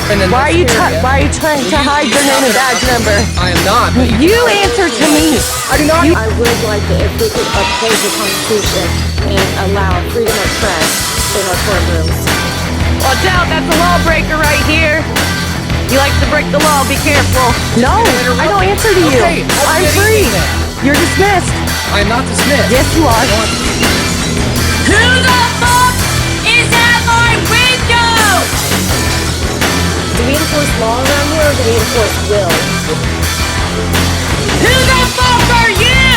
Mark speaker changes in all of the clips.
Speaker 1: Why are you trying to hide your name and badge number?
Speaker 2: I am not.
Speaker 1: You answer to me.
Speaker 2: I do not.
Speaker 3: I would like to, if we could uphold the Constitution and allow freedom of press in our courtrooms.
Speaker 1: Watch out, that's a lawbreaker right here. You like to break the law, be careful. No, I don't answer to you.
Speaker 2: Okay,
Speaker 1: I'm free. You're dismissed.
Speaker 2: I am not dismissed.
Speaker 1: Yes, you are.
Speaker 4: Who the fuck is at my window?
Speaker 3: Do we enforce law around here, or do we enforce will?
Speaker 4: Who the fuck are you?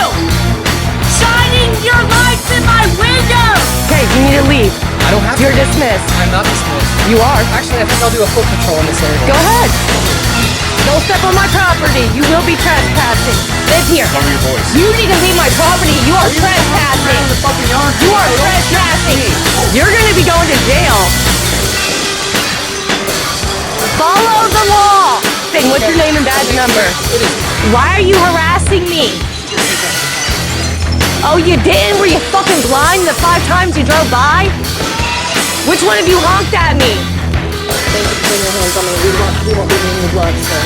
Speaker 4: Shining your lights in my window!
Speaker 1: Okay, you need to leave.
Speaker 2: I don't have
Speaker 1: You're
Speaker 2: to.
Speaker 1: dismissed.
Speaker 2: I'm not dismissed.
Speaker 1: You are.
Speaker 2: Actually, I think I'll do a foot patrol in this area.
Speaker 1: Go ahead. Don't step on my property. You will be trespassing. Live here.
Speaker 5: Lower your voice.
Speaker 1: You need to leave my property. You are trespassing. You are trespassing. You're going to be going to jail. Follow the law. Say, what's your name and badge number? Why are you harassing me? Oh, you didn't? Were you fucking blind the 5 times you drove by? Which one of you honked at me?
Speaker 3: Thank you for putting your hands on me. We won't be needing the gloves, sir.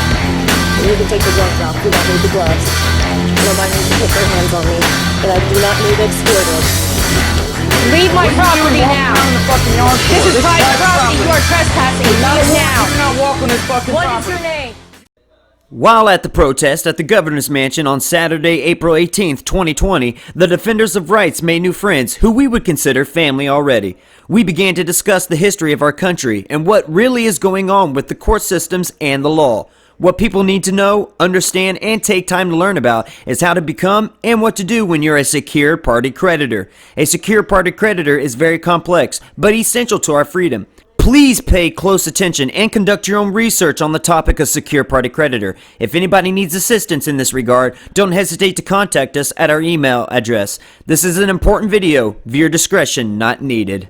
Speaker 3: You can take the gloves off. We don't need the gloves. Nobody needs to put their hands on me. And I do not need explosives.
Speaker 1: Leave my property now. This is private property. You are trespassing. Leave now.
Speaker 2: You're not walking this fucking
Speaker 1: What is
Speaker 2: property.
Speaker 1: your name?
Speaker 6: While at the protest at the governor's mansion on Saturday, April 18th, 2020, the defenders of rights made new friends who we would consider family already. We began to discuss the history of our country and what really is going on with the court systems and the law. What people need to know, understand, and take time to learn about is how to become and what to do when you're a secure party creditor. A secure party creditor is very complex, but essential to our freedom. Please pay close attention and conduct your own research on the topic of secure party creditor. If anybody needs assistance in this regard, don't hesitate to contact us at our email address. This is an important video. Viewer discretion not needed.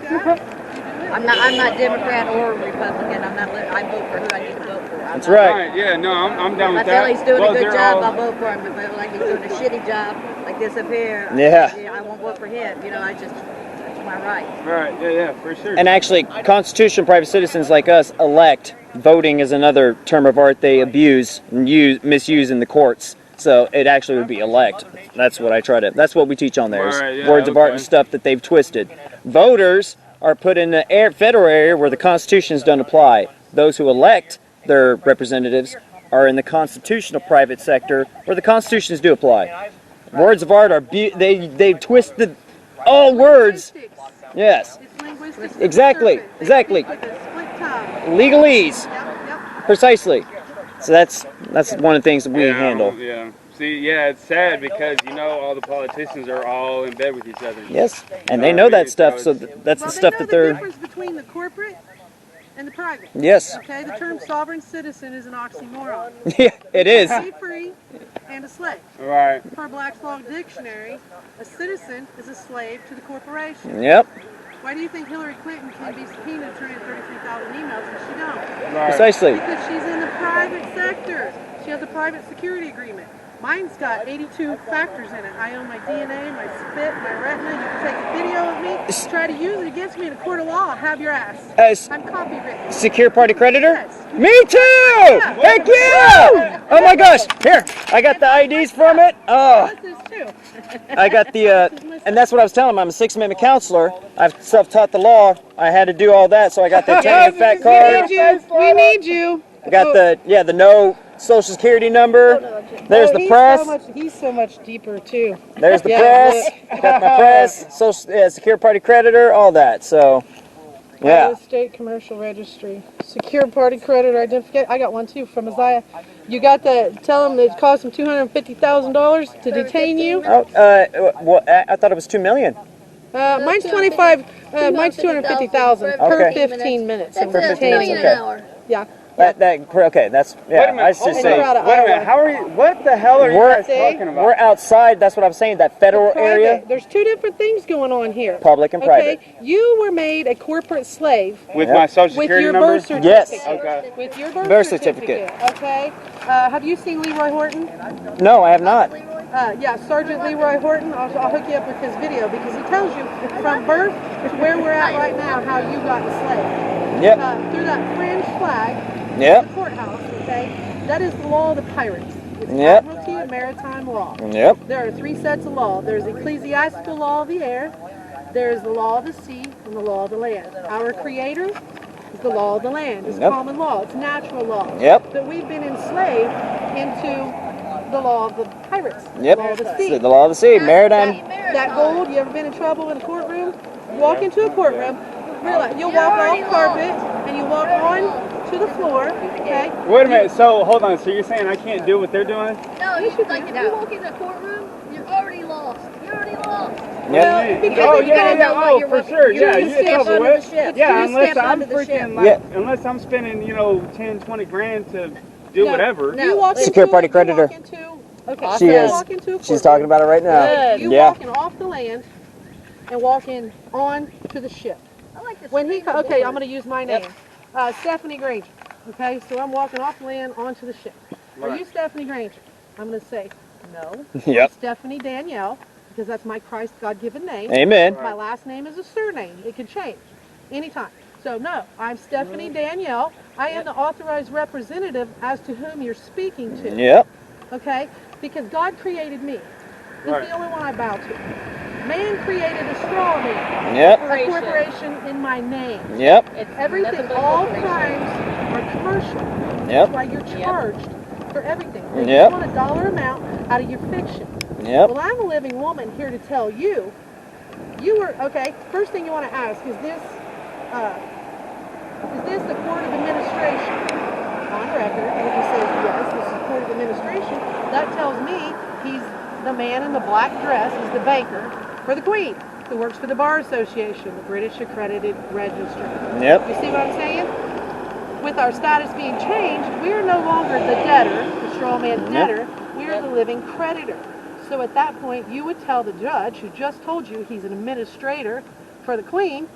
Speaker 7: I'm not Democrat or Republican. I vote for who I need to vote for.
Speaker 6: That's right.
Speaker 5: Yeah, no, I'm down with
Speaker 7: If I feel
Speaker 5: that.
Speaker 7: he's doing
Speaker 5: Well,
Speaker 7: a good
Speaker 5: they're
Speaker 7: job,
Speaker 5: all-
Speaker 7: I'll vote for him. But if I feel like he's doing a shitty job, like this up here,
Speaker 6: Yeah.
Speaker 7: I won't vote for him. You know, that's my right.
Speaker 5: Right, yeah, for sure.
Speaker 6: And actually, Constitution private citizens like us elect. Voting is another term of art they abuse and misuse in the courts. So it actually would be elect. That's what that's what we teach on there. Is
Speaker 5: Right, yeah,
Speaker 6: words of art and
Speaker 5: okay.
Speaker 6: stuff that they've twisted. Voters are put in the federal area where the constitutions don't apply. Those who elect their representatives are in the constitutional private sector where the constitutions do apply. Words of art are they've twisted all words. Yes.
Speaker 8: It's linguistics.
Speaker 6: Exactly. Exactly.
Speaker 8: With a split tongue.
Speaker 6: Legalese.
Speaker 8: Yep.
Speaker 6: Precisely. So that's one of the things that we handle.
Speaker 5: Yeah. See, yeah, it's sad because, you know, all the politicians are all in bed with each other.
Speaker 6: Yes, and they know that stuff, so that's the stuff that
Speaker 8: They know
Speaker 6: they're...
Speaker 8: the difference between the corporate and the private.
Speaker 6: Yes.
Speaker 8: Okay, the term sovereign citizen is an oxymoron.
Speaker 6: Yeah, it is.
Speaker 8: Be free and a slave.
Speaker 5: Right.
Speaker 8: Per Black's Law Dictionary, a citizen is a slave to the corporation.
Speaker 6: Yep,
Speaker 8: Why do you think Hillary Clinton can be subpoenaed 233,000 emails and she don't?
Speaker 5: Right.
Speaker 6: precisely.
Speaker 8: Because she's in the private sector. She has a private security agreement. Mine's got 82 factors in it. I own my DNA, my spit, my retina. You can take a video of me, try to use it against me in a court of law. I'll have your ass. I'm copywritten.
Speaker 6: Secure party creditor?
Speaker 8: Yes.
Speaker 6: Me too! Heck yeah! Oh my gosh, here, I got the IDs from it. Oh,
Speaker 8: This is too.
Speaker 6: I got the, and that's what I was telling them. I'm a Sixth Amendment counselor. I've self-taught the law. I had to do all that, so I got the attendant fat card.
Speaker 8: We need you.
Speaker 6: I got the no social security number. There's the press.
Speaker 8: He's so much deeper too.
Speaker 6: There's the
Speaker 8: Yeah,
Speaker 6: press. Got my press. Social, secure party creditor. All that. So, yeah.
Speaker 8: Iowa State Commercial Registry. Secure party creditor identification. I got one too from Isaiah. You got the, tell them it cost him $250,000 to detain you.
Speaker 6: Oh, well, I thought it was $2 million.
Speaker 8: Mine's 25, mine's 250,000 per
Speaker 6: Okay.
Speaker 8: 15 minutes.
Speaker 4: That's
Speaker 8: of
Speaker 6: For
Speaker 4: a
Speaker 6: 15
Speaker 4: million
Speaker 6: minutes,
Speaker 4: an
Speaker 6: okay.
Speaker 4: hour.
Speaker 8: Yeah.
Speaker 6: Okay, that's, yeah.
Speaker 5: Wait a minute,
Speaker 6: I should
Speaker 5: hold
Speaker 6: say,
Speaker 5: on. Wait a minute, how are you, what the hell are you
Speaker 6: We're-
Speaker 5: guys talking about?
Speaker 6: we're outside, that's what I'm saying, that federal area,
Speaker 8: Private. There's two different things going on here.
Speaker 6: public and private.
Speaker 8: Okay, you were made a corporate slave
Speaker 5: With
Speaker 6: Yep.
Speaker 5: my social
Speaker 8: with
Speaker 5: security
Speaker 8: your
Speaker 5: number?
Speaker 8: birth certificate.
Speaker 6: Yes.
Speaker 5: Okay.
Speaker 8: With your
Speaker 6: Birth
Speaker 8: birth
Speaker 6: certificate.
Speaker 8: Okay. Have you seen Leroy Horton?
Speaker 6: No, I have not.
Speaker 8: Yeah, Sergeant Leroy Horton. I'll hook you up with his video because he tells you from birth to where we're at right now how you got enslaved.
Speaker 6: Yep.
Speaker 8: through that fringe flag,
Speaker 6: Yep.
Speaker 8: the courthouse, okay? That is the law of the pirates. It's
Speaker 6: Yep.
Speaker 8: Admiralty and Maritime law.
Speaker 6: Yep.
Speaker 8: There are 3 sets of law. There's ecclesiastical law of the air, there's the law of the sea, and the law of the land. Our Creator is the law of the land. It's
Speaker 6: Yep.
Speaker 8: common law. It's natural law.
Speaker 6: Yep.
Speaker 8: But we've been enslaved into the law of the pirates.
Speaker 6: Yep.
Speaker 8: The law of the sea.
Speaker 6: The law of the sea, maritime.
Speaker 8: That gold, you ever been in trouble in a courtroom? You walk into a courtroom, realize you'll walk off carpet and you walk on to the floor, okay?
Speaker 5: Wait a minute. So hold on. So you're saying I can't do what they're doing?
Speaker 9: No, if you walk in the courtroom, you're already lost. You're already lost.
Speaker 6: Yep.
Speaker 5: Oh yeah. Oh, for sure. Yeah. You get trouble with. Yeah.
Speaker 8: You
Speaker 5: Unless
Speaker 8: step
Speaker 5: I'm
Speaker 8: under the ship.
Speaker 5: freaking like,
Speaker 6: Yeah.
Speaker 5: unless I'm spending 10, 20 grand to do
Speaker 8: No.
Speaker 5: whatever.
Speaker 8: You walk
Speaker 6: Secure
Speaker 8: into-
Speaker 6: party
Speaker 8: you
Speaker 6: creditor.
Speaker 8: walk into- Okay,
Speaker 6: She
Speaker 8: you
Speaker 6: is.
Speaker 8: walk into a
Speaker 6: She's
Speaker 8: courtroom.
Speaker 6: talking about it right now.
Speaker 8: You
Speaker 6: Yeah.
Speaker 8: walking off the land and walking on to the ship.
Speaker 9: I like to
Speaker 8: When he,
Speaker 9: spin the
Speaker 8: okay, I'm
Speaker 9: board.
Speaker 8: going to use my name. Stephanie Granger. Okay, so I'm walking off the land onto the ship. Are you Stephanie Granger? I'm going to say no.
Speaker 6: Yep.
Speaker 8: I'm Stephanie Danielle, because that's my Christ God-given name.
Speaker 6: Amen.
Speaker 8: My last name is a surname. It can change anytime. So no, I'm Stephanie Danielle. I am the authorized representative as to whom you're speaking to.
Speaker 6: Yep.
Speaker 8: Okay? Because God created me. He's
Speaker 5: Right.
Speaker 8: the only one I bow to. Man created a straw man.
Speaker 6: Yep.
Speaker 8: A corporation in my name.
Speaker 6: Yep.
Speaker 8: Everything, all crimes are commercial.
Speaker 6: Yep.
Speaker 8: That's why you're charged for everything. They
Speaker 6: Yep.
Speaker 8: want a dollar amount out of your fiction.
Speaker 6: Yep.
Speaker 8: Well, I'm a living woman here to tell you, you were, okay, first thing you want to ask, is this the court of administration? On record, if he says yes, this is court of administration, that tells me he's the man in the black dress, is the banker for the Queen, who works for the Bar Association, the British Accredited Registrar.
Speaker 6: Yep.
Speaker 8: You see what I'm saying? With our status being changed, we are no longer the debtor, the straw man debtor, we are the living creditor. So at that point, you would tell the judge, who just told you he's an administrator for the Queen,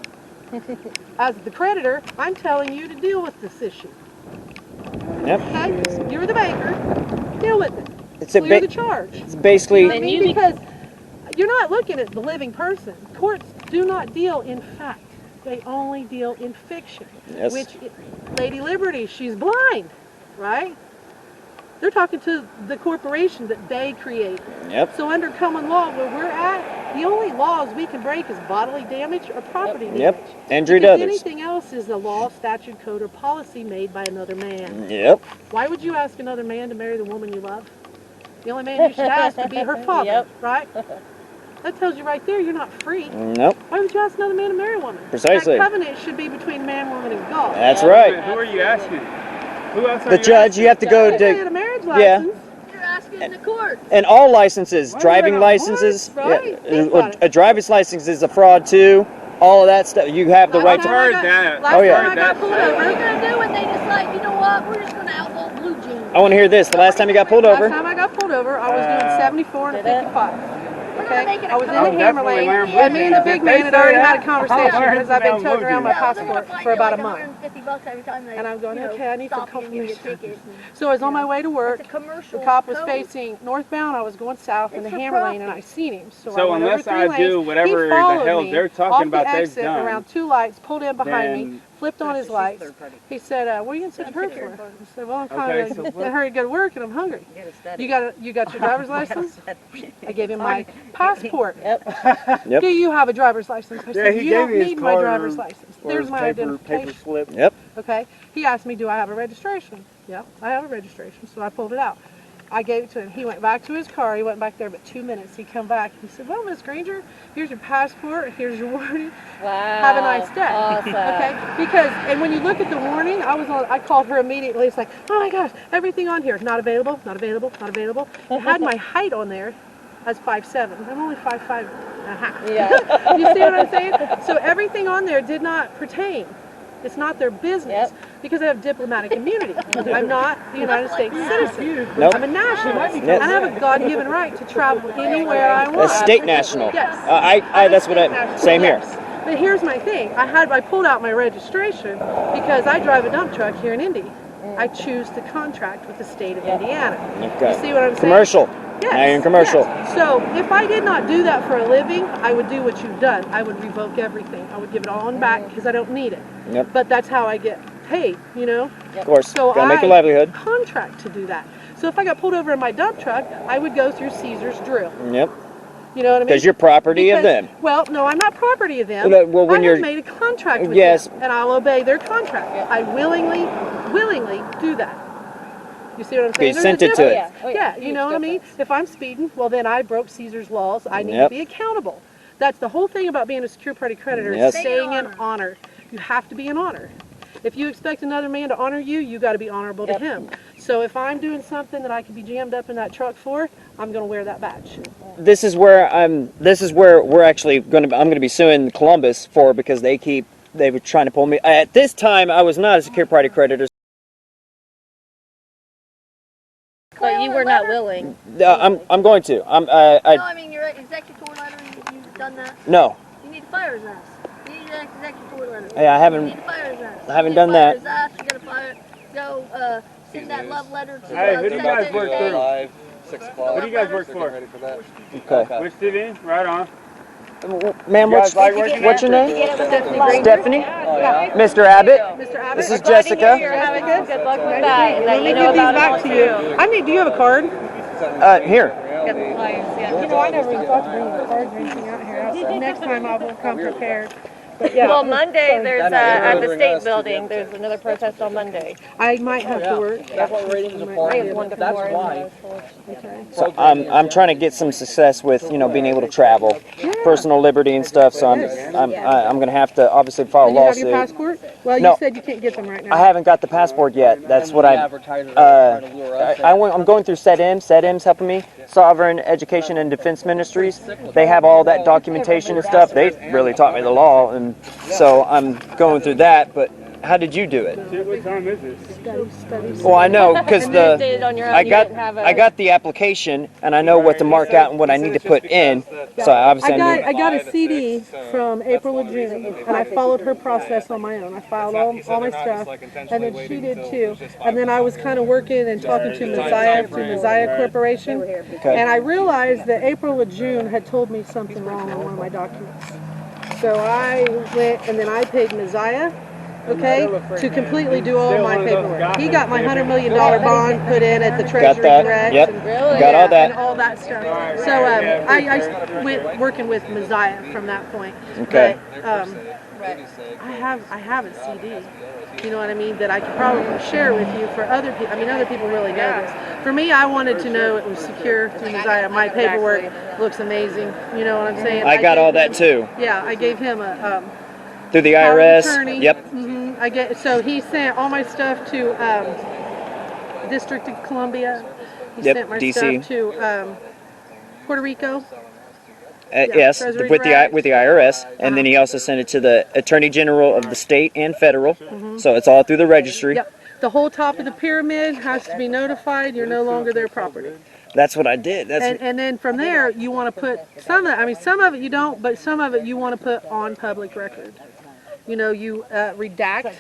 Speaker 8: as the creditor, I'm telling you to deal with this issue.
Speaker 6: Yep.
Speaker 8: Okay? You're the banker, deal with it.
Speaker 6: It's a
Speaker 8: Clear the
Speaker 6: big.
Speaker 8: charge.
Speaker 6: It's basically.
Speaker 8: You know what I mean? Because you're not looking at the living person. Courts do not deal in fact. They only deal in fiction.
Speaker 6: Yes.
Speaker 8: Which, Lady Liberty, she's blind, right? They're talking to the corporation that they created.
Speaker 6: Yep.
Speaker 8: So under common law, where we're at, the only laws we can break is bodily damage or property damage.
Speaker 6: Yep. Injury to
Speaker 8: Because
Speaker 6: others.
Speaker 8: anything else is a law, statute, code, or policy made by another man.
Speaker 6: Yep.
Speaker 8: Why would you ask another man to marry the woman you love? The only man you should ask would be her father, right? That tells you right there you're not free.
Speaker 6: Nope.
Speaker 8: Why would you ask another man to marry a woman?
Speaker 6: Precisely.
Speaker 8: That covenant should be between man, woman, and God.
Speaker 6: That's right.
Speaker 5: Who are you asking? Who else are
Speaker 6: The
Speaker 5: you
Speaker 6: judge,
Speaker 5: asking?
Speaker 6: you have to go
Speaker 8: If they had
Speaker 6: to,
Speaker 8: a marriage
Speaker 6: yeah.
Speaker 8: license,
Speaker 9: You're asking the court.
Speaker 6: and all licenses,
Speaker 8: Why
Speaker 6: driving
Speaker 8: are they on
Speaker 6: licenses.
Speaker 8: board? Right. Think
Speaker 6: Yeah,
Speaker 8: about it.
Speaker 6: a driver's license is a fraud too. All of that stuff. You have the
Speaker 8: last
Speaker 6: right
Speaker 8: time
Speaker 6: to.
Speaker 8: I
Speaker 5: heard
Speaker 8: got-
Speaker 5: that.
Speaker 8: Last
Speaker 6: Oh, yeah.
Speaker 8: time I got pulled
Speaker 9: What are you
Speaker 8: over.
Speaker 9: gonna do when they decide, you know what, we're just gonna outlaw blue jeans?
Speaker 6: I want to hear this. The last time you got pulled
Speaker 8: Last
Speaker 6: over.
Speaker 8: time I got pulled over, I was doing 74 and a 55. Okay, I was in the
Speaker 5: I'm
Speaker 8: hammer
Speaker 5: definitely
Speaker 8: lane,
Speaker 5: wearing
Speaker 8: and me and the
Speaker 5: blue
Speaker 8: big
Speaker 5: jeans.
Speaker 8: man
Speaker 5: If
Speaker 8: had
Speaker 5: they
Speaker 8: already
Speaker 5: say
Speaker 8: had a
Speaker 5: that,
Speaker 8: conversation
Speaker 5: I'll wear
Speaker 8: because I've been
Speaker 5: some
Speaker 8: toting around my
Speaker 5: blue jeans.
Speaker 8: passport for about a month.
Speaker 9: Every time they,
Speaker 8: And I'm going,
Speaker 9: you know,
Speaker 8: okay, I need some
Speaker 9: stop you and give you a
Speaker 8: confirmation.
Speaker 9: ticket.
Speaker 8: So I was on my way to work.
Speaker 9: It's a commercial
Speaker 8: The cop was
Speaker 9: code.
Speaker 8: facing northbound. I was going south in the
Speaker 9: It's for
Speaker 8: hammer lane, and I
Speaker 9: profit.
Speaker 8: seen him. So I
Speaker 5: So
Speaker 8: went
Speaker 5: unless
Speaker 8: over 3
Speaker 5: I
Speaker 8: lanes.
Speaker 5: do whatever
Speaker 8: He
Speaker 5: the
Speaker 8: followed
Speaker 5: hell
Speaker 8: me
Speaker 5: they're talking
Speaker 8: off
Speaker 5: about
Speaker 8: the
Speaker 5: they've
Speaker 8: exit
Speaker 5: done,
Speaker 8: around 2 lights, pulled in behind me,
Speaker 5: then-
Speaker 8: flipped on his lights. He said, "What are you in such a hurry for?" I said, "Well, I'm kind
Speaker 5: Okay,
Speaker 8: of
Speaker 5: so
Speaker 8: in
Speaker 5: what-
Speaker 8: a hurry to go to work, and I'm hungry." You got your driver's license? I gave him my passport.
Speaker 6: Yep.
Speaker 8: Do you have a driver's license? I
Speaker 5: Yeah,
Speaker 8: said,
Speaker 5: he
Speaker 8: you
Speaker 5: gave
Speaker 8: don't
Speaker 5: me his
Speaker 8: need my
Speaker 5: card
Speaker 8: driver's
Speaker 5: or-
Speaker 8: license.
Speaker 5: or
Speaker 8: There's my
Speaker 5: paper
Speaker 8: identification.
Speaker 5: slip.
Speaker 6: Yep.
Speaker 8: Okay. He asked me, do I have a registration? Yeah, I have a registration. So I pulled it out. I gave it to him. He went back to his car. He went back there about 2 minutes. He come back. He said, well, Miss Granger, here's your passport. Here's your warning.
Speaker 3: Wow.
Speaker 8: Have a nice day.
Speaker 3: Awesome.
Speaker 8: Okay. Because, and when you look at the warning, I called her immediately. It's like, oh my gosh, everything on here is not available, not available, not available. It had my height on there as 5'7". I'm only 5'5" and a half.
Speaker 3: Yeah.
Speaker 8: You see what I'm saying? So everything on there did not pertain. It's not their business because I have diplomatic immunity. I'm not the United States citizen.
Speaker 6: Nope.
Speaker 8: I'm a national.
Speaker 6: Yes.
Speaker 8: And I have a God-given right to travel anywhere I want.
Speaker 6: A state national.
Speaker 8: Yes.
Speaker 6: That's what same here.
Speaker 8: Yes. But here's my thing. I pulled out my registration because I drive a dump truck here in Indy. I choose to contract with the state of Indiana.
Speaker 6: Okay.
Speaker 8: You see what I'm saying?
Speaker 6: Commercial.
Speaker 8: Yes,
Speaker 6: Now you're in commercial.
Speaker 8: yes. So if I did not do that for a living, I would do what you've done. I would revoke everything. I would give it all on back because I don't need it.
Speaker 6: Yep.
Speaker 8: But that's how I get paid, you know?
Speaker 6: Of course.
Speaker 8: So
Speaker 6: Gotta make a livelihood.
Speaker 8: contract to do that. So if I got pulled over in my dump truck, I would go through Caesar's drill.
Speaker 6: Yep.
Speaker 8: You know what I mean?
Speaker 6: Because you're property of them.
Speaker 8: Well, no, I'm not property of them.
Speaker 6: Well, when
Speaker 8: I
Speaker 6: you're
Speaker 8: have made a contract with
Speaker 6: yes,
Speaker 8: them, and I'll obey their contract. I willingly do that. You see what I'm saying?
Speaker 6: You sent it to it.
Speaker 8: Yeah, you know what I mean? If I'm speeding, well, then I broke Caesar's laws. I need to be accountable. That's the whole thing about being a secure party creditor, is staying in honor. You have to be in honor. If you expect another man to honor you, you got to be honorable to him. So if I'm doing something that I could be jammed up in that truck for, I'm going to wear that badge.
Speaker 6: This is where we're actually I'm going to be suing Columbus for, because they were trying to pull me. At this time, I was not a secure party creditor.
Speaker 3: But you were not willing.
Speaker 6: I'm going to.
Speaker 9: No, I mean your executor letter. You've done that.
Speaker 6: No.
Speaker 9: You need to fire his ass. You need an executor letter.
Speaker 6: Yeah, I haven't.
Speaker 9: You need to fire his ass.
Speaker 6: I haven't done that.
Speaker 9: His ass, you gotta fire. Go send that love letter to.
Speaker 5: Hey, who do you guys work through?
Speaker 10: 5, 6 o'clock.
Speaker 5: Who do you guys work for?
Speaker 10: Ready for that?
Speaker 6: Okay.
Speaker 5: Which TV? Right on.
Speaker 6: Ma'am, what's your name? Stephanie?
Speaker 10: Yeah.
Speaker 6: Mr. Abbott?
Speaker 8: Mr. Abbott,
Speaker 6: This is Jessica.
Speaker 8: You're having good luck with that. Let me give these back to you. Do you have a card?
Speaker 6: Here.
Speaker 8: You know, I never even thought to bring the cards or anything out here. So next time I will come prepared. But yeah.
Speaker 3: Well, Monday there's at the state building. There's another protest on Monday.
Speaker 8: I might have to work.
Speaker 2: That's what ratings are for. That's why.
Speaker 6: So I'm trying to get some success with being able to travel, personal liberty and stuff. So I'm going to have to obviously file a
Speaker 8: Do you have
Speaker 6: lawsuit.
Speaker 8: your passport? Well,
Speaker 6: No.
Speaker 8: you said you can't get them right now.
Speaker 6: I haven't got the passport yet. That's what I'm going through SEDM. SEDM's helping me. Sovereign Education and Defense Ministries. They have all that documentation and stuff. They really taught me the law, and so I'm going through that. But how did you do it?
Speaker 5: What time is it?
Speaker 8: Studies.
Speaker 6: Well, I know because
Speaker 3: And then did it on your own.
Speaker 6: I
Speaker 3: You didn't have
Speaker 6: I got the application, and I know what to mark out and what I need to put in. So obviously
Speaker 8: I got a CD from April or June, and I followed her process on my own. I filed all my stuff, and then she did too. And then I was kind of working and talking to Messiah through Messiah Corporation, and I realized that April or June had told me something wrong on one of my documents. So I went and then I paid Messiah, okay, to completely do all my paperwork. He got my $100 million bond put in at the Treasury Direct.
Speaker 6: Yep.
Speaker 8: And,
Speaker 6: Got all that.
Speaker 8: and all that stuff. So I went working with Messiah from that point.
Speaker 6: Okay.
Speaker 8: But I have a CD. You know what I mean? That I could probably share with you for other people. I mean, other people really know this. For me, I wanted to know it was secure through Messiah. My paperwork looks amazing. You know what I'm saying?
Speaker 6: I got all that too.
Speaker 8: Yeah, I gave him a
Speaker 6: Through the
Speaker 8: power of
Speaker 6: IRS.
Speaker 8: attorney.
Speaker 6: Yep.
Speaker 8: So he sent all my stuff to District of Columbia. He
Speaker 6: Yep,
Speaker 8: sent my
Speaker 6: DC.
Speaker 8: stuff to Puerto Rico.
Speaker 6: Yes,
Speaker 8: Treasury
Speaker 6: with
Speaker 8: Direct.
Speaker 6: the IRS, and then he also sent it to the Attorney General of the state and federal. So it's all through the registry.
Speaker 8: Yep. The whole top of the pyramid has to be notified. You're no longer their property.
Speaker 6: That's what I did.
Speaker 8: And then from there, you want to put some of it you don't, but some of it you want to put on public record. You know, you redact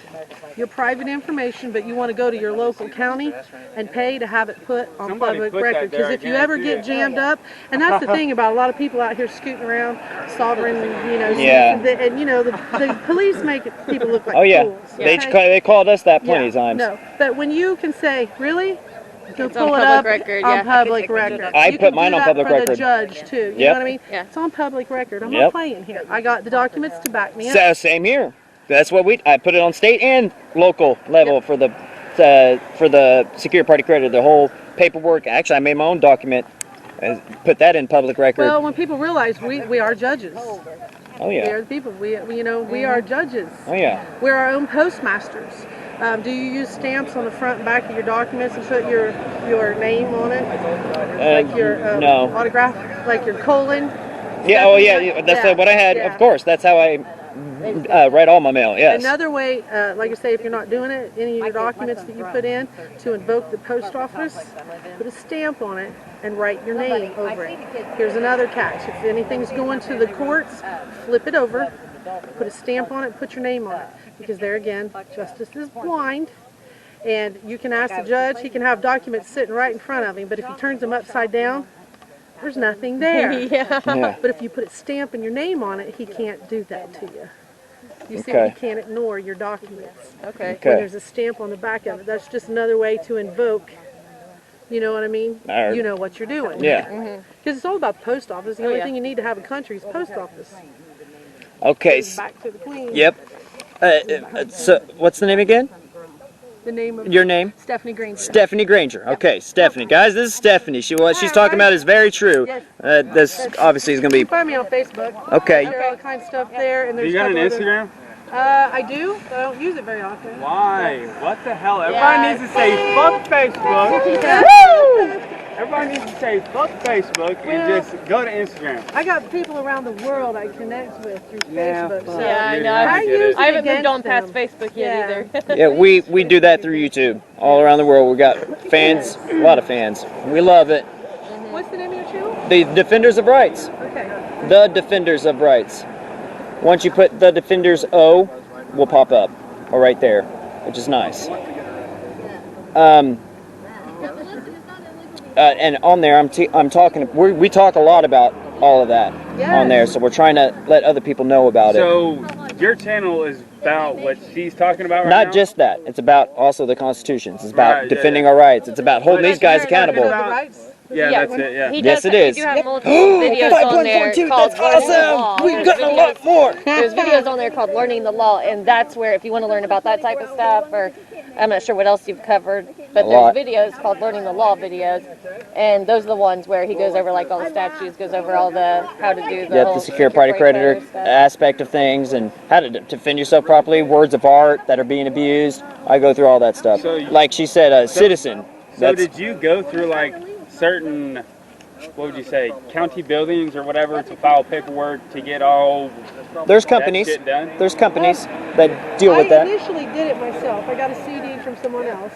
Speaker 8: your private information, but you want to go to your local county and pay to have it put on public record. Because if you ever get jammed up, and that's the thing about a lot of people out here scooting around, sovereign, and the police make people look like fools.
Speaker 6: They called us that plenty of times.
Speaker 8: No, but when you can say, really? You'll
Speaker 3: It's
Speaker 8: pull
Speaker 3: on
Speaker 8: it
Speaker 3: public
Speaker 8: up
Speaker 3: record,
Speaker 8: on
Speaker 3: yeah.
Speaker 8: public record.
Speaker 6: I
Speaker 8: You
Speaker 6: put
Speaker 8: can
Speaker 6: mine
Speaker 8: do
Speaker 6: on
Speaker 8: that
Speaker 6: public
Speaker 8: for
Speaker 6: record.
Speaker 8: the judge too. You know what I mean?
Speaker 3: Yeah.
Speaker 8: It's on public record. I'm
Speaker 6: Yep.
Speaker 8: not playing here. I got the documents to back me up.
Speaker 6: So, same here. That's what I put it on state and local level for the secure party creditor. The whole paperwork. Actually, I made my own document. And put that in public record.
Speaker 8: Well, when people realize we are judges.
Speaker 6: Oh
Speaker 8: We
Speaker 6: yeah.
Speaker 8: are the people. We are judges.
Speaker 6: Oh yeah.
Speaker 8: We're our own postmasters. Do you use stamps on the front and back of your documents and put your name on it? Like your
Speaker 6: no.
Speaker 8: autograph, like your colon?
Speaker 6: Yeah. Oh yeah. That's what I had.
Speaker 8: Yeah.
Speaker 6: Of course. That's how I write all my mail. Yes.
Speaker 8: Another way, like I say, if you're not doing it, any of your documents that you put in to invoke the post office, put a stamp on it and write your name over it. Here's another catch. If anything's going to the courts, flip it over, put a stamp on it, put your name on it. Because there again, justice is blind. And you can ask the judge, he can have documents sitting right in front of him, but if he turns them upside down, there's nothing there.
Speaker 1: Yeah.
Speaker 6: Yeah.
Speaker 8: But if you put a stamp and your name on it, he can't do that to you. You see,
Speaker 6: Okay.
Speaker 8: he can't ignore your documents.
Speaker 1: Okay.
Speaker 6: Okay.
Speaker 8: When there's a stamp on the back of it, that's just another way to invoke, you know what I mean?
Speaker 6: Alright.
Speaker 8: You know what you're doing.
Speaker 6: Yeah.
Speaker 8: Because it's all about post office. The only
Speaker 1: yeah.
Speaker 8: thing you need to have a country is post office.
Speaker 6: Okay.
Speaker 8: Goes back to the queen.
Speaker 6: Yep. So, what's the name again?
Speaker 8: The name of
Speaker 6: Your name?
Speaker 8: Stephanie Granger.
Speaker 6: Stephanie Granger. Okay, Stephanie. Guys, this is Stephanie. What she's talking about is very true.
Speaker 8: Yes.
Speaker 6: This obviously is going to
Speaker 8: You
Speaker 6: be...
Speaker 8: can find me on Facebook.
Speaker 6: Okay.
Speaker 8: I share all kinds of stuff there. And there's
Speaker 5: You got
Speaker 8: a
Speaker 5: an
Speaker 8: couple other-
Speaker 5: Instagram?
Speaker 8: I do, but I don't use it very often.
Speaker 5: Why? What the hell? Everybody needs to say fuck Facebook.
Speaker 8: Yeah.
Speaker 5: Everybody needs to say fuck Facebook and just go to Instagram.
Speaker 8: I got people around the world I connect with through
Speaker 5: Yeah,
Speaker 8: Facebook. So
Speaker 1: Yeah, I
Speaker 5: Dude,
Speaker 1: know.
Speaker 8: I
Speaker 5: get
Speaker 8: use
Speaker 5: it.
Speaker 8: it
Speaker 1: I haven't moved on
Speaker 8: against
Speaker 1: past
Speaker 8: them.
Speaker 1: Facebook yet either.
Speaker 6: Yeah, we do that through YouTube. All around the world. We got fans, a lot of fans. We love it.
Speaker 8: What's the name of your channel?
Speaker 6: The Defenders of Rights.
Speaker 8: Okay.
Speaker 6: The Defenders of Rights. Once you put the Defenders O, will pop up, or right there, which is nice. And on there, I'm talking. We talk a lot about all of that on there, so we're trying to let other people know about it.
Speaker 5: So your channel is about what she's talking about right now?
Speaker 6: Not just that. It's about also the constitutions. It's about
Speaker 5: Right, yeah,
Speaker 6: defending
Speaker 5: yeah.
Speaker 6: our rights. It's about holding these guys
Speaker 8: The
Speaker 6: accountable.
Speaker 8: rights?
Speaker 5: Yeah, that's it, yeah.
Speaker 1: He
Speaker 6: Yes,
Speaker 1: does,
Speaker 6: it is.
Speaker 1: We do have multiple videos on there
Speaker 6: 5.42,
Speaker 1: called
Speaker 6: that's
Speaker 1: Learning the Law.
Speaker 6: awesome! We've
Speaker 1: There's
Speaker 6: gotten a
Speaker 1: videos-
Speaker 6: lot more!
Speaker 1: There's videos on there called Learning the Law, and that's where if you want to learn about that type of stuff, or I'm not sure what else you've covered, but
Speaker 6: lot.
Speaker 1: there's videos called Learning the Law videos, and those are the ones where he goes over like all the statutes, goes over all the how to do the
Speaker 6: Yeah,
Speaker 1: whole
Speaker 6: the secure party creditor
Speaker 1: stuff.
Speaker 6: aspect of things and how to defend yourself properly, words of art that are being abused. I go through all that stuff.
Speaker 5: So
Speaker 6: Like she said, a citizen.
Speaker 5: So did you go through like certain, what would you say, county buildings or whatever to file paperwork to get all
Speaker 6: There's companies.
Speaker 5: that shit done?
Speaker 6: There's companies that deal with
Speaker 8: I
Speaker 6: that.
Speaker 8: initially did it myself. I got a CD from someone else.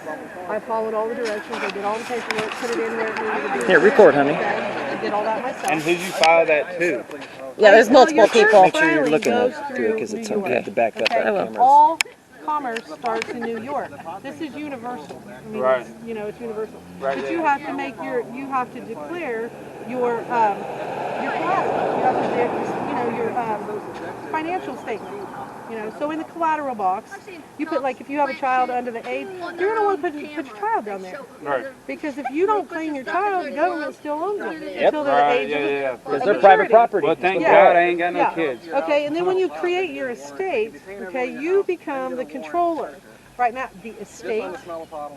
Speaker 8: I followed all the directions. I did all the paperwork, put it in where it needed to be.
Speaker 6: Here, record, honey.
Speaker 8: Okay. I did all that myself.
Speaker 5: And who'd you file that to?
Speaker 1: Yeah, there's multiple people.
Speaker 6: Make sure you're
Speaker 8: Filing
Speaker 6: looking
Speaker 8: goes
Speaker 6: at it
Speaker 8: through
Speaker 6: because it's
Speaker 8: New
Speaker 6: okay
Speaker 8: York.
Speaker 6: to back up
Speaker 8: Okay?
Speaker 6: that camera.
Speaker 8: All commerce starts in New York. This is universal. I mean,
Speaker 5: Right.
Speaker 8: it's, you know, it's universal.
Speaker 5: Right,
Speaker 8: But
Speaker 5: yeah.
Speaker 8: you have to make you have to declare your collateral. You have to, you know, your financial statement. You know, so in the collateral box, you put like if you have a child under the age, you're gonna want to put your child down there.
Speaker 5: Right.
Speaker 8: Because if you don't claim your child, the government still owns them until they're
Speaker 5: Right,
Speaker 8: the age
Speaker 5: yeah,
Speaker 8: of
Speaker 5: yeah.
Speaker 6: Because
Speaker 8: of
Speaker 6: they're private
Speaker 8: maturity.
Speaker 6: property.
Speaker 5: Well, thank
Speaker 8: Yeah.
Speaker 5: God I ain't got no
Speaker 8: Yeah.
Speaker 5: kids.
Speaker 8: Okay, and then when you create your estate, okay, you become the controller. Right now, the estate,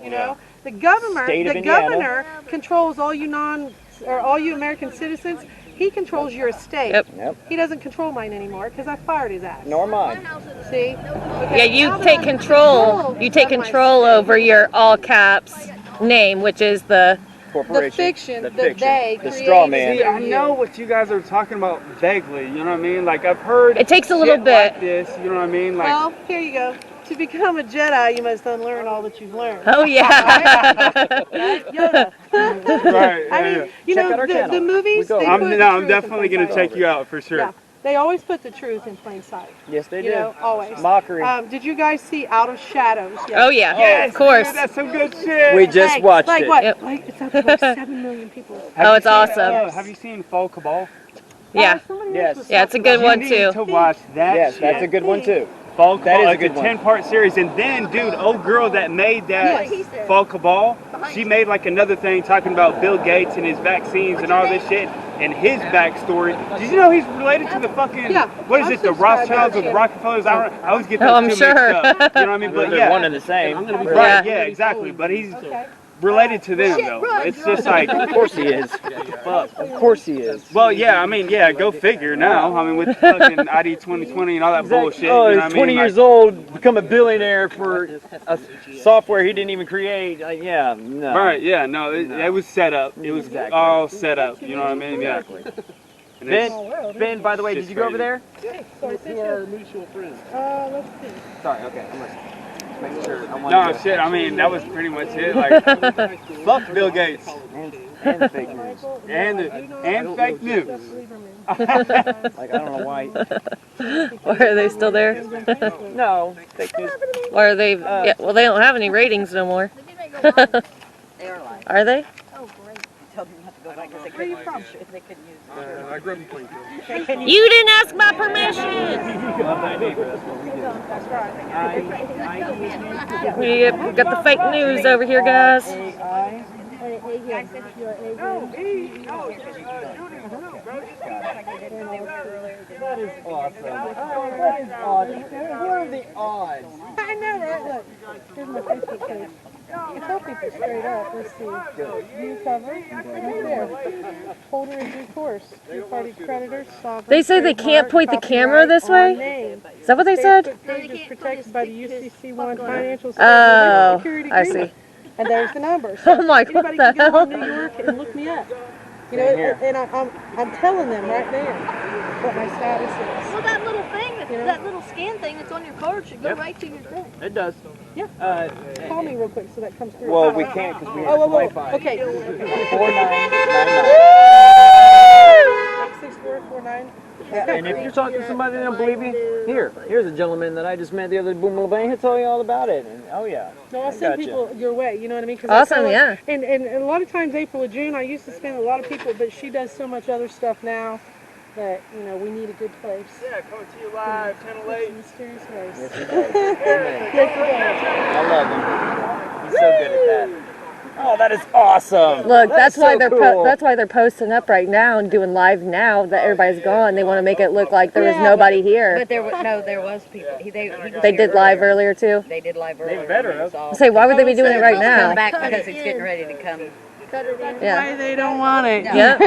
Speaker 8: you know, the governor,
Speaker 6: State of
Speaker 8: the
Speaker 6: Indiana.
Speaker 8: governor controls all you all you American citizens. He controls your estate.
Speaker 6: Yep.
Speaker 8: He doesn't control mine anymore because I fired his ass.
Speaker 6: Nor mine.
Speaker 8: See? Okay,
Speaker 1: Yeah, you
Speaker 8: now that
Speaker 1: take
Speaker 8: I'm
Speaker 1: control. You take
Speaker 8: of my
Speaker 1: control
Speaker 8: estate,
Speaker 1: over your all caps name, which is the
Speaker 6: Corporation.
Speaker 8: the fiction
Speaker 6: The
Speaker 8: that
Speaker 6: fiction.
Speaker 8: they
Speaker 6: The
Speaker 8: created.
Speaker 6: straw man.
Speaker 5: See, I know what you guys are talking about vaguely, you know what I mean? Like I've heard
Speaker 1: It takes a little
Speaker 5: shit
Speaker 1: bit.
Speaker 5: like this, you know what I mean? Like
Speaker 8: Well, here you go. To become a Jedi, you must unlearn all that you've learned.
Speaker 1: oh yeah.
Speaker 8: Yoda.
Speaker 5: right,
Speaker 8: I
Speaker 5: yeah,
Speaker 8: mean,
Speaker 5: yeah.
Speaker 8: you
Speaker 6: Check
Speaker 8: know,
Speaker 6: out our
Speaker 8: the
Speaker 6: channel.
Speaker 8: movies,
Speaker 6: We go.
Speaker 8: they
Speaker 5: I'm
Speaker 8: put the
Speaker 5: I'm
Speaker 8: truth
Speaker 5: definitely
Speaker 8: in plain
Speaker 5: gonna
Speaker 8: sight.
Speaker 5: check you out for sure.
Speaker 8: Yeah, they always put the truth in plain sight.
Speaker 6: Yes, they do.
Speaker 8: You know, always.
Speaker 6: Mockery.
Speaker 8: Did you guys see Out of Shadows? Yet?
Speaker 1: Oh yeah.
Speaker 5: Yes,
Speaker 1: Of course.
Speaker 5: dude, that's some good shit.
Speaker 6: We just
Speaker 8: Like-
Speaker 6: watched
Speaker 8: like
Speaker 6: it.
Speaker 8: what?
Speaker 1: Yep.
Speaker 8: Like it's up to like 7 million people.
Speaker 5: Have
Speaker 1: Oh,
Speaker 5: you
Speaker 1: it's
Speaker 5: seen,
Speaker 1: awesome.
Speaker 5: have you seen Full Cabal?
Speaker 1: Yeah.
Speaker 8: Somebody
Speaker 6: Yes.
Speaker 8: else was
Speaker 1: Yeah, it's a
Speaker 8: talking
Speaker 1: good
Speaker 8: about
Speaker 1: one
Speaker 5: You
Speaker 8: it.
Speaker 5: need
Speaker 1: too.
Speaker 5: to watch that
Speaker 6: Yes,
Speaker 5: shit.
Speaker 6: that's a good one too.
Speaker 5: Full
Speaker 6: That is
Speaker 5: Cabal,
Speaker 6: a
Speaker 5: it's
Speaker 6: good
Speaker 5: a
Speaker 6: one.
Speaker 5: 10-part series. And then, dude, old girl that made that Full Cabal, she made like another thing talking about Bill Gates and his vaccines and all this shit and his backstory. Did you know he's related to the fucking,
Speaker 8: Yeah,
Speaker 5: what is
Speaker 8: I've
Speaker 5: it, the
Speaker 8: subscribed to
Speaker 5: Rothschilds
Speaker 8: that
Speaker 5: or the
Speaker 8: channel.
Speaker 5: Rockefellers? I always get
Speaker 1: Oh,
Speaker 5: those
Speaker 1: I'm
Speaker 5: two
Speaker 1: sure.
Speaker 5: mixed up. You know what I mean? But
Speaker 6: They're
Speaker 5: yeah.
Speaker 6: one and the same.
Speaker 5: Right, yeah, exactly. But he's related to them, though. It's just like,
Speaker 6: Of course he is. Of course he is.
Speaker 5: well, yeah, I mean, yeah, go figure now. I mean, with fucking ID 2020 and all that bullshit.
Speaker 6: Oh,
Speaker 5: you know
Speaker 6: he's
Speaker 5: what
Speaker 6: 20
Speaker 5: I mean?
Speaker 6: years old, become a billionaire for a software he didn't even create. Yeah, no.
Speaker 5: Right, yeah, no, it was set up. It was all set up, you know what I mean? Yeah. And it's-
Speaker 6: Ben, by the way, did you go over there?
Speaker 8: Sorry,
Speaker 10: To our mutual friend.
Speaker 8: let's see.
Speaker 6: Sorry, okay. I'm listening. Just making sure. I want
Speaker 5: no, shit, I mean, that was pretty much it. Like, fuck Bill Gates.
Speaker 6: and fake news.
Speaker 5: And fake news.
Speaker 6: Like, I don't know why.
Speaker 1: Or are they still there?
Speaker 6: No, fake news.
Speaker 1: Or are they? Yeah, well, they don't have any ratings no more. Are they?
Speaker 8: Where are you from?
Speaker 2: I grew up in Plainfield.
Speaker 4: You didn't ask my permission. We got the fake news over here, guys.
Speaker 2: That is awesome. That is awesome. What are the odds?
Speaker 8: I know, right? Look, here's my Facebook page. I tell people straight up, let's see. View cover, right there. Holder in due course. Two-party creditors, sovereign.
Speaker 4: They say they can't point the camera this way? Is that what they said?
Speaker 8: Page is protected by the UCC1 financial
Speaker 4: Oh,
Speaker 8: security
Speaker 4: I
Speaker 8: agreement.
Speaker 4: see.
Speaker 8: And there's the numbers.
Speaker 4: I'm like, what
Speaker 8: Anybody
Speaker 4: the
Speaker 8: can go on
Speaker 4: hell?
Speaker 8: New York and look me up. You know, and I'm telling them right there what my status is.
Speaker 9: Well, that little thing,
Speaker 8: You know?
Speaker 9: that little scan thing that's on your card should go right to your thing.
Speaker 2: It does.
Speaker 8: Yeah. Call me real quick so that comes through.
Speaker 2: Well, we can't because we have Wi-Fi.
Speaker 8: Okay.
Speaker 2: 4999.
Speaker 8: 6449.
Speaker 2: And if you're talking to somebody that don't believe you, here's a gentleman that I just met the other day. Boom, bang, he'll tell you all about it. And, oh yeah.
Speaker 8: No, I'll send people your way. You know what I mean? 'Cause
Speaker 4: Awesome,
Speaker 8: I
Speaker 4: yeah.
Speaker 8: And a lot of times April or June, I used to spend a lot of people, but she does so much other stuff now that we need a good place.
Speaker 5: Yeah, coming to you live, Channel 8.
Speaker 8: Mysterious ways.
Speaker 2: Yes, he does. I love him. He's so good at that. Oh, that is awesome.
Speaker 4: Look, that's
Speaker 2: so
Speaker 4: why they're
Speaker 2: cool.
Speaker 4: that's why they're posting up right now and doing live now that everybody's gone. They want to make it look like there was nobody here.
Speaker 7: But there was people.
Speaker 4: They did live earlier too.
Speaker 7: They did live earlier.
Speaker 2: They better.
Speaker 4: Say, why would they be doing it right now?
Speaker 7: Come back because it's getting ready to come.
Speaker 4: Yeah.
Speaker 8: Why they don't want it.
Speaker 4: Yep.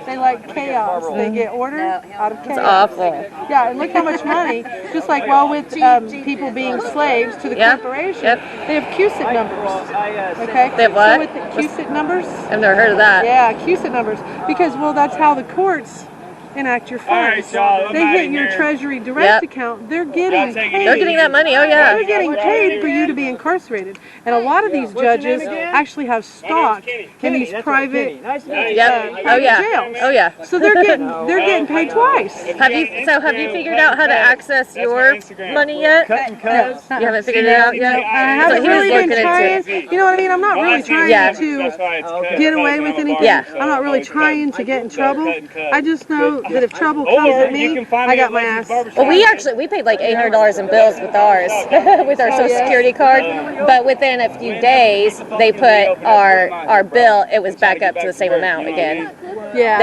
Speaker 8: They like chaos. They get ordered out of chaos.
Speaker 4: It's awful.
Speaker 8: Yeah, and look how much money, just like with people being slaves to the
Speaker 4: Yep.
Speaker 8: corporation,
Speaker 4: Yep.
Speaker 8: they have QSIT numbers. Okay?
Speaker 4: They have what?
Speaker 8: So with the QSIT numbers,
Speaker 4: I've never heard of that.
Speaker 8: yeah, QSIT numbers, because, that's how the courts enact your funds.
Speaker 5: y'all, I'm
Speaker 8: They
Speaker 5: outta
Speaker 8: hit your
Speaker 5: here.
Speaker 8: Treasury Direct
Speaker 4: Yep.
Speaker 8: account. They're getting
Speaker 5: take it
Speaker 8: paid.
Speaker 4: They're getting that money. Oh yeah.
Speaker 8: They're getting paid for you to be incarcerated. And a lot of these judges actually have stock in these private
Speaker 4: Yep. Oh
Speaker 8: private
Speaker 4: yeah.
Speaker 8: jails.
Speaker 4: Oh yeah.
Speaker 8: So they're getting paid twice.
Speaker 4: Have you figured out how to access your money yet? You haven't figured it out yet?
Speaker 8: I haven't
Speaker 4: So he was
Speaker 8: really been
Speaker 4: looking
Speaker 8: trying.
Speaker 4: into.
Speaker 8: You know what I mean? I'm not really trying
Speaker 4: Yeah.
Speaker 8: to get away with anything.
Speaker 4: Yeah.
Speaker 8: I'm not really trying to get in trouble. I just know that if trouble
Speaker 5: Or
Speaker 8: comes at
Speaker 5: you
Speaker 8: me,
Speaker 5: can find
Speaker 8: I
Speaker 5: me
Speaker 8: got
Speaker 5: at
Speaker 8: my
Speaker 5: Leslie's
Speaker 8: ass.
Speaker 4: Well, we paid like $800 in bills with ours, with our Social Security card. But within a few days, they put our bill. It was back up to the same amount again.
Speaker 8: Yeah.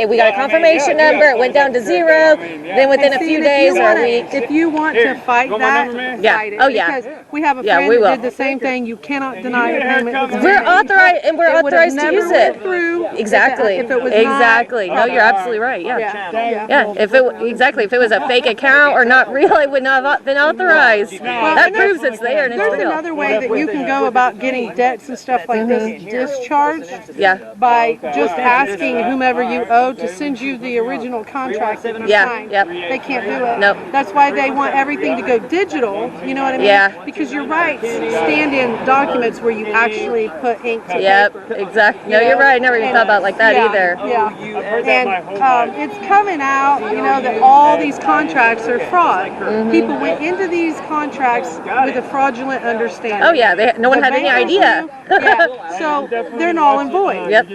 Speaker 4: We got a confirmation number. It went down to 0. Then within a
Speaker 8: And see,
Speaker 4: few
Speaker 8: and
Speaker 4: days or a
Speaker 8: if
Speaker 4: week.
Speaker 8: you want to fight
Speaker 5: want my
Speaker 8: that,
Speaker 5: number, man?
Speaker 4: Yeah.
Speaker 8: fight it.
Speaker 4: Oh, yeah.
Speaker 8: Because we have a
Speaker 4: Yeah,
Speaker 8: friend
Speaker 4: we
Speaker 8: that
Speaker 4: will.
Speaker 8: did the same thing. You cannot deny a payment. that's been
Speaker 4: We're
Speaker 8: made.
Speaker 4: authorized, and we're
Speaker 8: It would have
Speaker 4: authorized to
Speaker 8: never
Speaker 4: use
Speaker 8: went
Speaker 4: it.
Speaker 8: through
Speaker 4: Exactly.
Speaker 8: If it was
Speaker 4: Exactly.
Speaker 8: Not,
Speaker 4: No, you're absolutely right. Yeah.
Speaker 8: yeah.
Speaker 4: Yeah. If it was a fake account or not real, it would not have been authorized. That proves it's there and it's
Speaker 8: There's
Speaker 4: real.
Speaker 8: another way that you can go about getting debts and stuff like this discharged
Speaker 4: Yeah.
Speaker 8: by just asking whomever you owe to send you the original contract that you
Speaker 4: Yeah.
Speaker 8: signed.
Speaker 4: Yep.
Speaker 8: They can't do it.
Speaker 4: Nope.
Speaker 8: That's why they want everything to go digital. You know what I mean?
Speaker 4: Yeah.
Speaker 8: Because your rights stand in documents where you actually put ink to
Speaker 4: Yep.
Speaker 8: paper.
Speaker 4: Exactly. No, you're right. I never even thought about it like that
Speaker 8: Yeah,
Speaker 4: either.
Speaker 8: Yeah.
Speaker 5: heard that my whole
Speaker 8: And
Speaker 5: life.
Speaker 8: it's coming out, that all these contracts are fraud. People went into these contracts with a fraudulent understanding.
Speaker 4: Oh yeah. No one
Speaker 8: The
Speaker 4: had any
Speaker 8: bankers
Speaker 4: idea.
Speaker 8: knew, yeah, so they're null and void.
Speaker 4: Yep.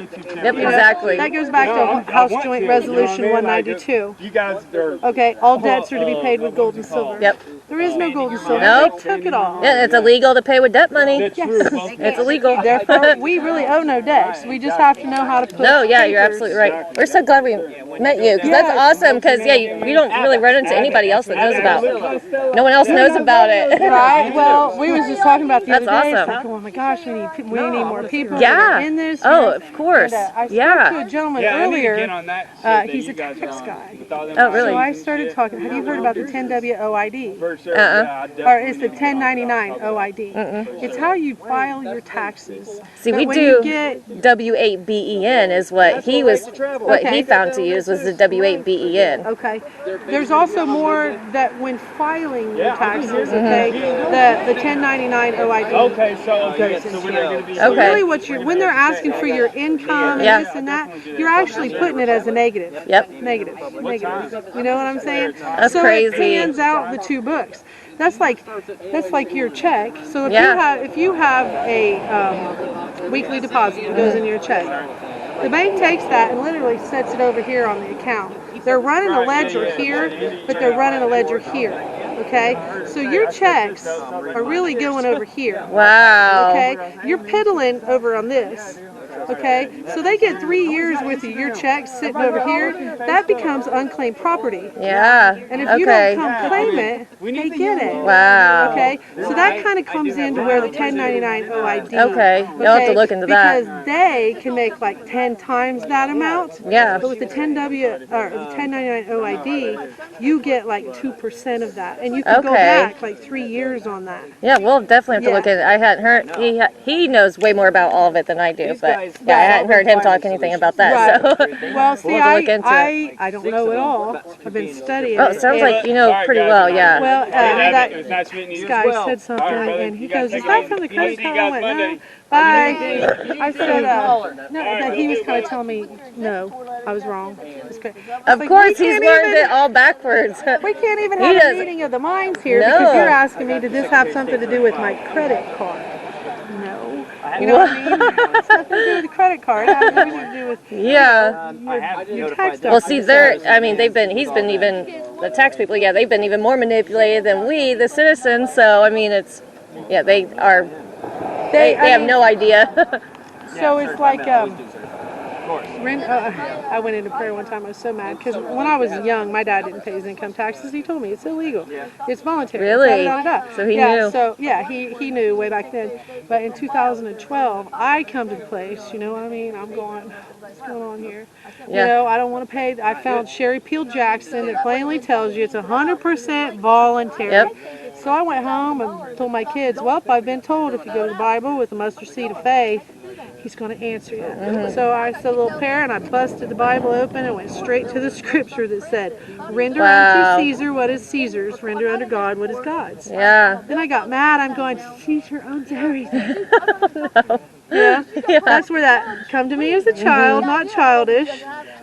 Speaker 4: Yep. Exactly.
Speaker 8: That goes back to House Joint Resolution 192.
Speaker 5: You guys are.
Speaker 8: Okay, all debts are to be paid with gold and silver.
Speaker 4: Yep.
Speaker 8: There is no gold and silver.
Speaker 4: Nope.
Speaker 8: They took it all.
Speaker 4: Yeah, it's illegal to pay with debt money.
Speaker 5: That's
Speaker 8: Yes.
Speaker 5: true.
Speaker 4: It's illegal.
Speaker 8: Therefore, we really owe no debts. We just have to know how to put
Speaker 4: No, yeah, you're
Speaker 8: papers.
Speaker 4: absolutely right. We're so glad we met you, because that's awesome, because, yeah, you don't really run into anybody else that knows about it. No one else knows about it.
Speaker 8: Right. Well, we was just talking about the
Speaker 4: That's
Speaker 8: other day. It's
Speaker 4: awesome.
Speaker 8: like, oh my gosh, we need more people
Speaker 4: Yeah.
Speaker 8: that are in this.
Speaker 4: Oh, of course.
Speaker 8: And, I spoke
Speaker 4: Yeah.
Speaker 8: to a gentleman
Speaker 5: Yeah, I need to get
Speaker 8: earlier.
Speaker 5: on that shit that
Speaker 8: He's
Speaker 5: you
Speaker 8: a
Speaker 5: guys
Speaker 8: tax
Speaker 5: are on.
Speaker 8: guy.
Speaker 5: With all them
Speaker 4: Oh, really?
Speaker 8: So I started talking. Have you heard about the 10W OID?
Speaker 5: For sure.
Speaker 4: Uh-uh.
Speaker 5: Yeah, I
Speaker 8: Or
Speaker 5: definitely
Speaker 8: it's the
Speaker 5: know.
Speaker 8: 1099 OID. It's how you file your taxes.
Speaker 4: See,
Speaker 8: But
Speaker 4: we
Speaker 8: when
Speaker 4: do
Speaker 8: you get
Speaker 4: W8BEN is what he
Speaker 8: Okay.
Speaker 4: found to use was the W8BEN.
Speaker 8: Okay. There's also more that when filing your taxes, okay, the 1099 OID.
Speaker 5: Okay, so we're not gonna be.
Speaker 4: Okay.
Speaker 8: Really, when they're asking for your income and
Speaker 4: Yeah.
Speaker 8: this and that, you're actually putting it as a negative.
Speaker 4: Yep.
Speaker 8: Negative. You know what I'm saying?
Speaker 4: That's
Speaker 8: so
Speaker 4: crazy.
Speaker 8: it pans out the two books. That's like your check. So
Speaker 4: Yeah.
Speaker 8: if you have a weekly deposit that goes in your check, The bank takes that and literally sets it over here on the account. They're running a ledger here, but they're running a ledger here. Okay? So your checks are really going over here.
Speaker 4: Wow.
Speaker 8: Okay? You're piddling over on this. Okay? So they get 3 years worth of your checks sitting over here. That becomes unclaimed property.
Speaker 4: Yeah.
Speaker 8: And if you don't come claim it, they get it.
Speaker 4: Wow.
Speaker 8: Okay? So that kind of comes into where the 1099 OID.
Speaker 4: Okay. You'll have to look into that.
Speaker 8: Because they can make like 10 times that amount.
Speaker 4: Yeah.
Speaker 8: But with the 1099 OID, you get like 2% of that. And you can go back like 3 years on that.
Speaker 4: Yeah, we'll definitely have to look at it. I hadn't heard, he knows way more about all of it than I do, but yeah, I hadn't heard him talk anything about that.
Speaker 8: Right.
Speaker 4: So
Speaker 8: Well, see,
Speaker 4: we'll have to look into it.
Speaker 8: I don't know it all. I've been studying
Speaker 4: Oh, it sounds like you know pretty well, yeah.
Speaker 8: Well, this guy said something, and he goes, "Is that from the credit card?" I went, "No." Bye. I said, no, that he was kind of telling me, no, I was wrong.
Speaker 4: Of course, he's learned it all backwards.
Speaker 8: We can't even have a meeting of the minds here because you're asking me, did this have something to do with my credit card? No. You know what I mean? It's nothing to do with the credit card. It has everything to do with your tax stuff.
Speaker 4: Well, see, he's been even, the tax people, yeah, they've been even more manipulated than we, the citizens. So, I mean, they have no idea.
Speaker 8: So it's like, I went into prayer one time. I was so mad because when I was young, my dad didn't pay his income taxes. He told me it's illegal. It's voluntary.
Speaker 4: Really?
Speaker 8: Da, da, da, da.
Speaker 4: So he knew.
Speaker 8: So yeah, he knew way back then. But in 2012, I come to the place. You know what I mean? I'm going, what's going on here?
Speaker 4: Yeah.
Speaker 8: You know, I don't want to pay. I found Sherry Peel Jackson that plainly tells you it's 100% voluntary.
Speaker 4: Yep.
Speaker 8: So I went home and told my kids, well, I've been told if you go to the Bible with a mustard seed of faith, he's going to answer you. So I said a little prayer and I busted the Bible open and went straight to the scripture that said, render unto Caesar what is Caesar's, render unto God what is God's.
Speaker 4: Yeah.
Speaker 8: Then I got mad. I'm going, Caesar owns everything. No. Yeah. That's where that, come to me as a child, not childish,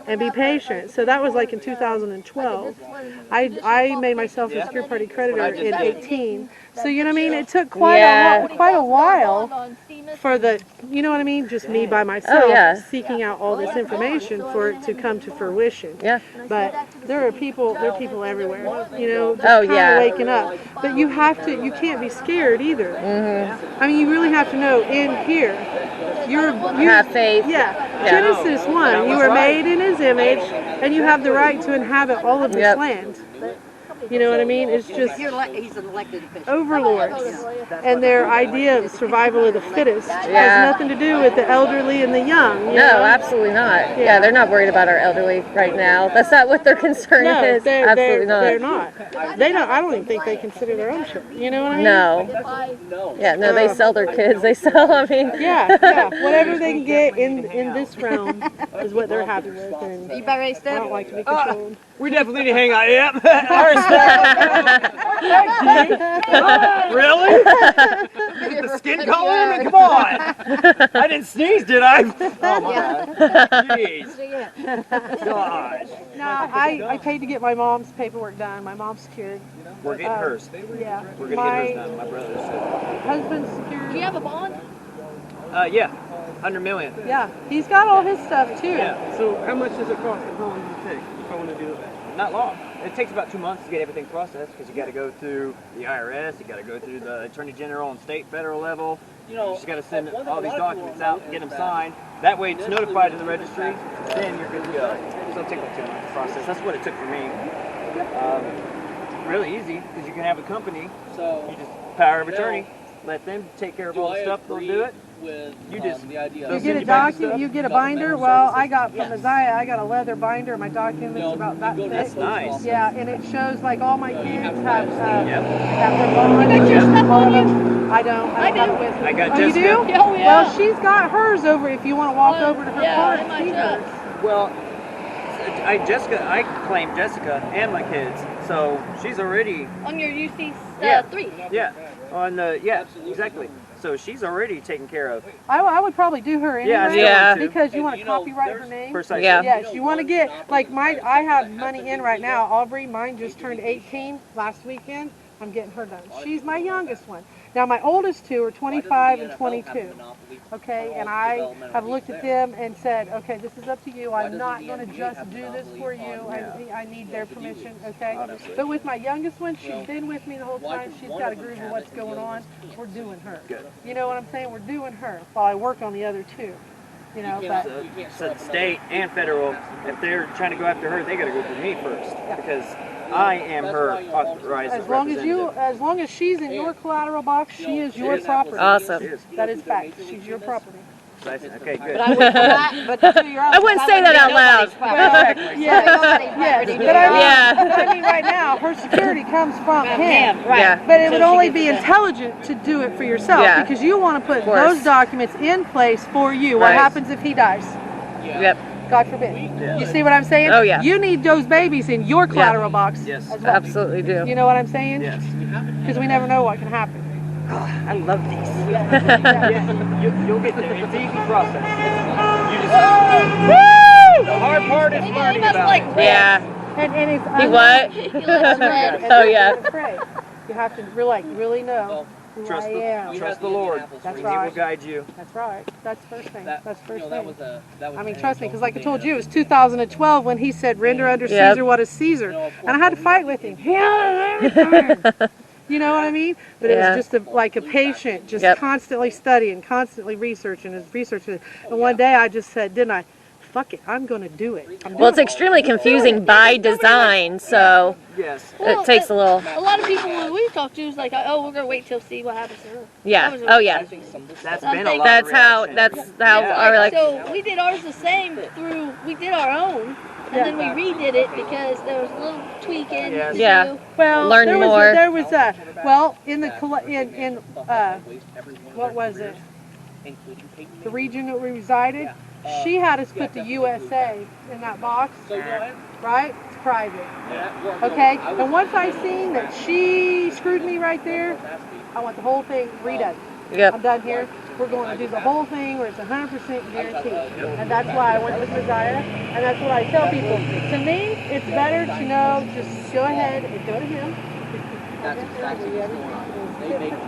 Speaker 8: and be patient. So that was like in 2012. I made myself a secured party creditor in 18. So you know what I mean? It took quite a while for the, you know what I mean? Just me by myself seeking out all this information for it to come to fruition.
Speaker 4: Yeah.
Speaker 8: But there are people everywhere, you know, just kind of waking up. But you can't be scared either. I mean, you really have to know in here, you
Speaker 4: have faith.
Speaker 8: Yeah. Genesis 1, you were made in his image and you have the right to inhabit all of this land. You know what I mean? It's just overlords and their idea of survival of the fittest has nothing to do with the elderly and the young. You know?
Speaker 4: Absolutely not. Yeah, they're not worried about our elderly right now. That's not what their concern is. Absolutely not.
Speaker 8: They're not. They don't. I don't even think they consider their own children. You know what I mean?
Speaker 4: No. Yeah, no. They sell their kids. They sell. I mean.
Speaker 8: Yeah. Whatever they can get in this realm is what they're happy with. And
Speaker 7: You about ready to step?
Speaker 8: I don't like to be controlled.
Speaker 2: We definitely need to hang out. Yep. Really? Get the skin color? I mean, come on. I didn't sneeze, did I? Oh my God. Jeez. Gosh.
Speaker 8: No, I paid to get my mom's paperwork done. My mom's secured.
Speaker 2: We're getting hers.
Speaker 8: Yeah.
Speaker 2: We're gonna get hers done. My brother said.
Speaker 8: Husband's secured.
Speaker 9: Do you have a bond?
Speaker 2: Yeah. 100 million.
Speaker 8: Yeah. He's got all his stuff too.
Speaker 2: Yeah.
Speaker 5: So how much does it cost and how long does it take if I want to do that?
Speaker 2: Not long. It takes about 2 months to get everything processed because you got to go through the IRS, you got to go through the Attorney General on state, federal level. You just got to send all these documents out, get them signed. That way it's notified to the registry, then you're good to go. So it'll take like 2 months to process. That's what it took for me. Really easy because you can have a company, you just power of attorney, let them take care of all the stuff, they'll do it. You just
Speaker 8: you get a document, you get a binder. Well, I got from Isaiah, I got a leather binder. My document's about that thick.
Speaker 2: That's nice.
Speaker 8: Yeah, and it shows like all my kids have their
Speaker 9: You
Speaker 8: bond.
Speaker 9: got your stuff on you?
Speaker 8: I don't. I don't have it with me.
Speaker 2: I got
Speaker 8: Oh, you do?
Speaker 2: Jessica.
Speaker 9: Oh, yeah.
Speaker 8: Well, she's got hers over. If you want to walk over to her car
Speaker 9: in
Speaker 8: and
Speaker 9: my
Speaker 8: see
Speaker 9: truck.
Speaker 8: hers.
Speaker 2: Well, I claimed Jessica and my kids, so she's already
Speaker 9: On your UC 3.
Speaker 2: exactly. So she's already taken care of.
Speaker 8: I would probably do her anyway.
Speaker 4: Yeah.
Speaker 8: Because you want to copyright her name.
Speaker 2: Precisely.
Speaker 4: Yeah.
Speaker 8: Yes, you want to get, like I have money in right now. Aubrey, mine just turned 18 last weekend. I'm getting her done. She's my youngest one. Now my oldest two are 25 and 22. Okay, and I have looked at them and said, okay, this is up to you. I'm not going to just do this for you. I need their permission, okay? But with my youngest one, she's been with me the whole time. She's got a groove of what's going on. We're doing her. You know what I'm saying? We're doing her while I work on the other two. You know, but
Speaker 2: so state and federal, if they're trying to go after her, they got to go through me first because I am her authorized representative.
Speaker 8: As long as she's in your collateral box, she is your property.
Speaker 4: Awesome.
Speaker 8: That is fact. She's your property.
Speaker 2: Okay, good.
Speaker 7: But I wouldn't,
Speaker 4: I wouldn't say that out loud.
Speaker 8: Yes, but I mean, right now, her security comes from him.
Speaker 4: Right. Yeah.
Speaker 8: But it would only be intelligent to do it for yourself because you want to put those documents in place for you. What happens if he dies?
Speaker 4: Yep.
Speaker 8: God forbid. You see what I'm saying?
Speaker 4: Oh, yeah.
Speaker 8: You need those babies in your collateral box.
Speaker 2: Yes.
Speaker 8: As well.
Speaker 4: Absolutely do.
Speaker 8: You know what I'm saying?
Speaker 2: Yes.
Speaker 8: Because we never know what can happen.
Speaker 2: I love these. You'll get there. It's an easy process. You just, the hard part is learning about it.
Speaker 4: Yeah.
Speaker 8: And it's
Speaker 4: He what?
Speaker 9: He likes red.
Speaker 4: Oh, yeah.
Speaker 8: Afraid. You have to really know who I am.
Speaker 2: Trust the Lord.
Speaker 8: That's
Speaker 2: He
Speaker 8: right.
Speaker 2: will guide you.
Speaker 8: That's right. That's first thing. That's first thing. I mean, trust me, because like I told you, it was 2012 when he said, "Render under Caesar what is Caesar," and I had to fight with him. You know what I mean? But it was just like a patient, just constantly studying, constantly researching, and one day I just said, didn't I? Fuck it, I'm going to do it.
Speaker 4: Well, it's extremely confusing by design, so it takes a little.
Speaker 9: A lot of people when we talk to is like, oh, we're gonna wait till see what happens to her.
Speaker 4: Yeah. Oh yeah.
Speaker 2: That's been a lot.
Speaker 4: That's how our like.
Speaker 9: So we did ours the same through. We did our own. And then we redid it because there was a little tweaking to do.
Speaker 8: Well,
Speaker 4: learn more.
Speaker 8: There was well, in the what was it? The region that we resided. She had us put the USA in that box, right? It's private. Okay. And once I seen that she screwed me right there, I want the whole thing redone.
Speaker 4: Yep.
Speaker 8: I'm done here. We're going to do the whole thing where it's 100% guaranteed. And that's why I went with Messiah. And that's what I tell people. To me, it's better to know, just go ahead and go to him. You know everything's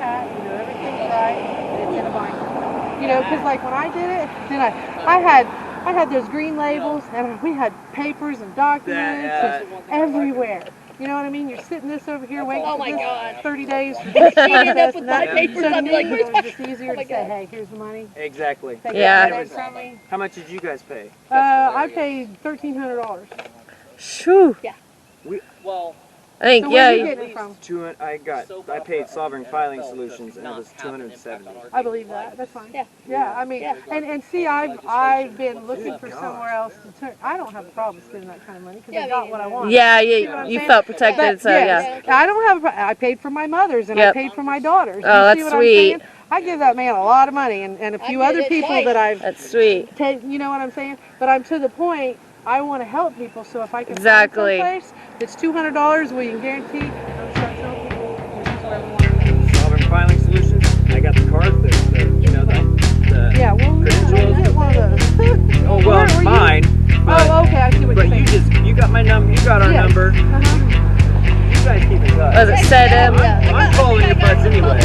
Speaker 8: right, and it's in a binder. You know, because like when I did it, then I had those green labels, and we had papers and documents everywhere. You know what I mean? You're sitting this over here waiting for this 30 days for this.
Speaker 9: Ended up with my papers.
Speaker 8: So to
Speaker 9: I'd be like,
Speaker 8: me,
Speaker 9: where's
Speaker 8: it
Speaker 9: my?
Speaker 8: was just easier to say, hey, here's the money.
Speaker 2: Exactly. How much did you guys pay?
Speaker 8: I paid $1,300.
Speaker 4: Shoo.
Speaker 9: Yeah.
Speaker 4: I think
Speaker 8: So where you getting it from?
Speaker 2: I paid Sovereign Filing Solutions, and it was $270.
Speaker 8: I believe that. That's fine. Yeah. I mean, and see, I've been looking for somewhere else to turn. I don't have a problem spending that kind of money because I got what I want.
Speaker 4: Yeah,
Speaker 8: You
Speaker 4: felt protected, so
Speaker 8: yes, I don't have. I paid for my mother's and I paid for my daughter's.
Speaker 4: Oh,
Speaker 8: you see
Speaker 4: that's
Speaker 8: what
Speaker 4: sweet.
Speaker 8: I'm saying? I give that man a lot of money, and a few other people that I've.
Speaker 4: That's sweet.
Speaker 8: You know what I'm saying? But I'm to the point. I want to help people, so if I can
Speaker 4: Exactly.
Speaker 8: find someplace that's $200, we can guarantee. I'm start telling people this is where we want to be.
Speaker 2: Sovereign Filing Solutions. I got the card, the
Speaker 8: Yeah, well,
Speaker 2: credentials.
Speaker 8: get one of those.
Speaker 2: Oh well, it's mine.
Speaker 8: Oh, okay, I see what you're saying.
Speaker 2: But you got my number. You got our number. You guys keep in touch.
Speaker 4: Was it set him?
Speaker 2: I'm calling your butts anyway.